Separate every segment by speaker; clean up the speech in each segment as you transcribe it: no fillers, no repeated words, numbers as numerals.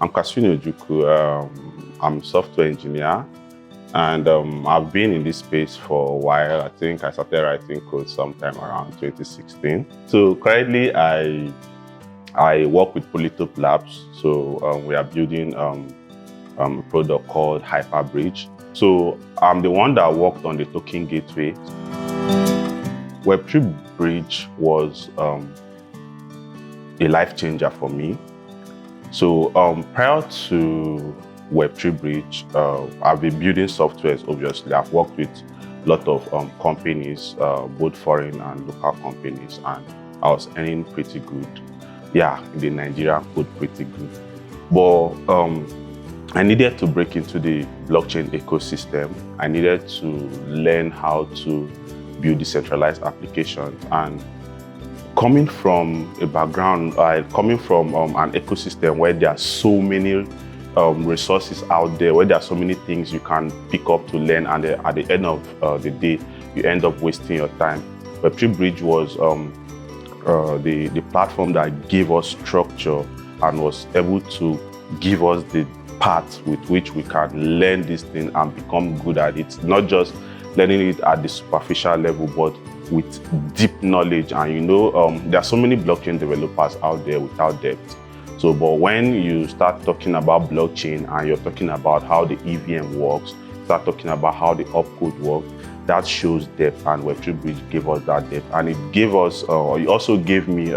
Speaker 1: I'm Casweeny Ojokwu. I'm a software engineer, and I've been in this space for a while. I think I started writing code sometime around 2016. So currently, I work with Polytope Labs. So we are building a product called Web3Bridge. So I'm the one that worked on the token gateway. Web3Bridge was a life changer for me. So prior to Web3Bridge, I've been building softwares, obviously. I've worked with a lot of companies, both foreign and local companies, and I was earning pretty good. Yeah, in the Nigerian code, pretty good. But I needed to break into the blockchain ecosystem. I needed to learn how to build decentralized applications. And coming from a background, coming from an ecosystem where there are so many resources out there, where there are so many things you can pick up to learn, and at the end of the day, you end up wasting your time. Web3Bridge was the platform that gave us structure and was able to give us the path with which we can learn this thing and become good at it. Not just learning it at the superficial level, but with deep knowledge. And you know, there are so many blockchain developers out there without depth. So, but when you start talking about blockchain and you're talking about how the EVM works, start talking about how the opcode works, that shows depth, and Web3Bridge gave us that depth. And it gave us, it also gave me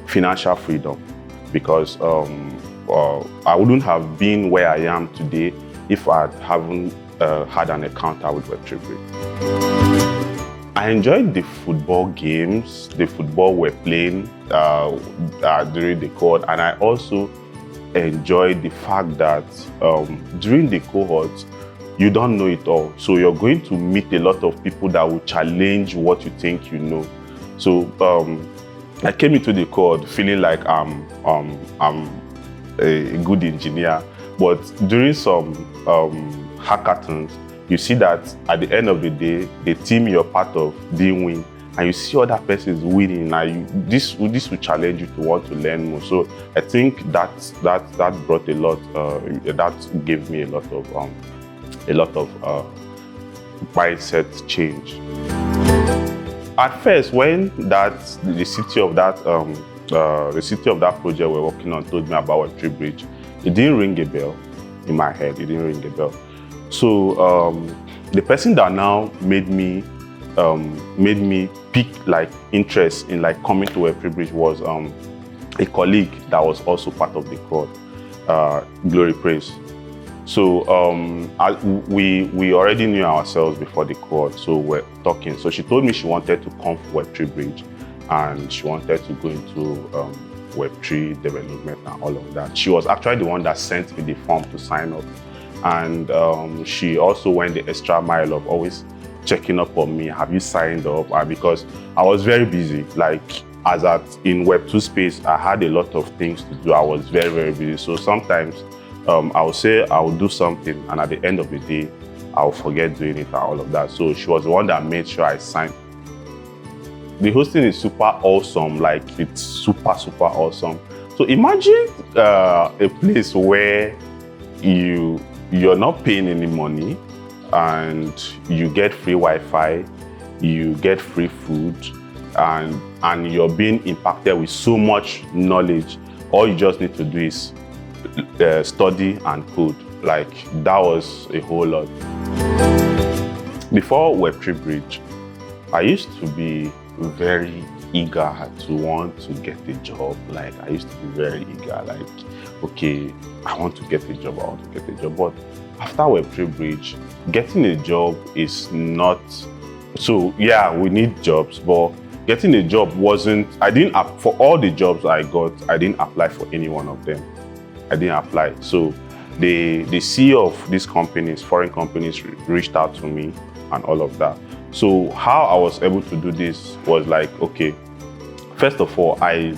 Speaker 1: financial freedom, because I wouldn't have been where I am today if I haven't had an encounter with Web3Bridge. I enjoyed the football games, the football we're playing during the cohort, and I also enjoyed the fact that during the cohort, you don't know it all. So you're going to meet a lot of people that will challenge what you think you know. So I came into the cohort feeling like I'm a good engineer, but during some hackathons, you see that at the end of the day, the team you're part of didn't win, and you see other persons winning. Now this will challenge you to want to learn more. So I think that brought a lot. That gave me a lot of mindset change. At first, when the city of that project we're working on told me about Web3Bridge, it didn't ring a bell in my head. It didn't ring a bell. So the person that now made me pick interest in coming to Web3Bridge was a colleague that was also part of the cohort, Glory Praise. So we already knew ourselves before the cohort, so we're talking. So she told me she wanted to come for Web3Bridge, and she wanted to go into Web3 development and all of that. She was actually the one that sent me the form to sign up. And she also went the extra mile of always checking up on me. Have you signed up? And because I was very busy, in Web2 space, I had a lot of things to do. I was very, very busy. So sometimes I would say I would do something, and at the end of the day, I'll forget doing it and all of that. So she was the one that made sure I signed. The hosting is super awesome. It's super, super awesome. So imagine a place where you're not paying any money, and you get free Wi-Fi, you get free food, and you're being impacted with so much knowledge. All you just need to do is study and code. That was a whole lot. Before Web3Bridge, I used to be very eager to want to get a job. I used to be very eager, okay, I want to get a job, But after Web3Bridge, getting a job is not, so yeah, we need jobs, but getting a job wasn't, for all the jobs I got, I didn't apply for any one of them. I didn't apply. So the CEO of these companies, foreign companies, reached out to me and all of that. So how I was able to do this was okay, first of all, I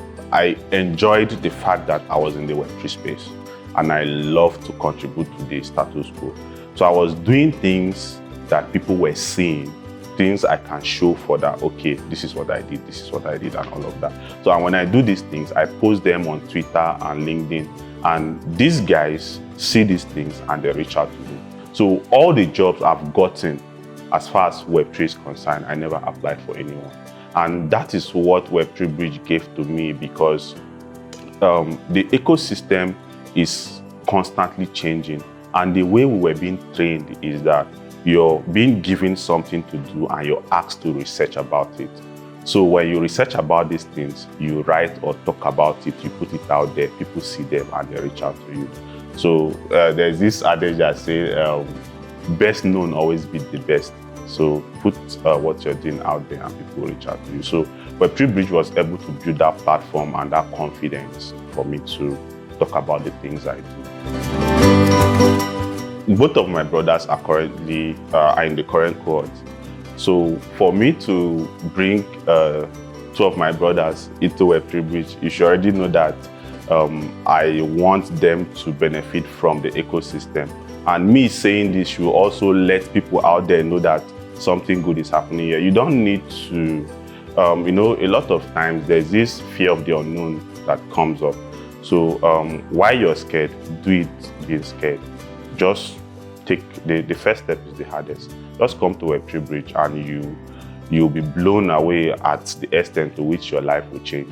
Speaker 1: enjoyed the fact that I was in the Web3 space, and I love to contribute to the status quo. So I was doing things that people were seeing, things I can show for that, okay, this is what I did, this is what I did, and all of that. So, and when I do these things, I post them on Twitter and LinkedIn, and these guys see these things and they reach out to me. So all the jobs I've gotten as far as Web3 is concerned, I never applied for anyone. And that is what Web3Bridge gave to me, because the ecosystem is constantly changing. And the way we were being trained is that you're being given something to do and you're asked to research about it. So when you research about these things, you write or talk about it, you put it out there, people see them and they reach out to you. So there's this adage that says, best known always beat the best. So put what you're doing out there and people reach out to you. So Web3Bridge was able to build that platform and that confidence for me to talk about the things I do. Both of my brothers are currently in the current cohort. So for me to bring two of my brothers into Web3Bridge, you should already know that I want them to benefit from the ecosystem. And me saying this should also let people out there know that something good is happening here. You don't need to, you know, a lot of times there's this fear of the unknown that comes up. So while you're scared, do it being scared. Just take the first step is the hardest. Just come to Web3Bridge and you'll be blown away at the extent to which your life will change.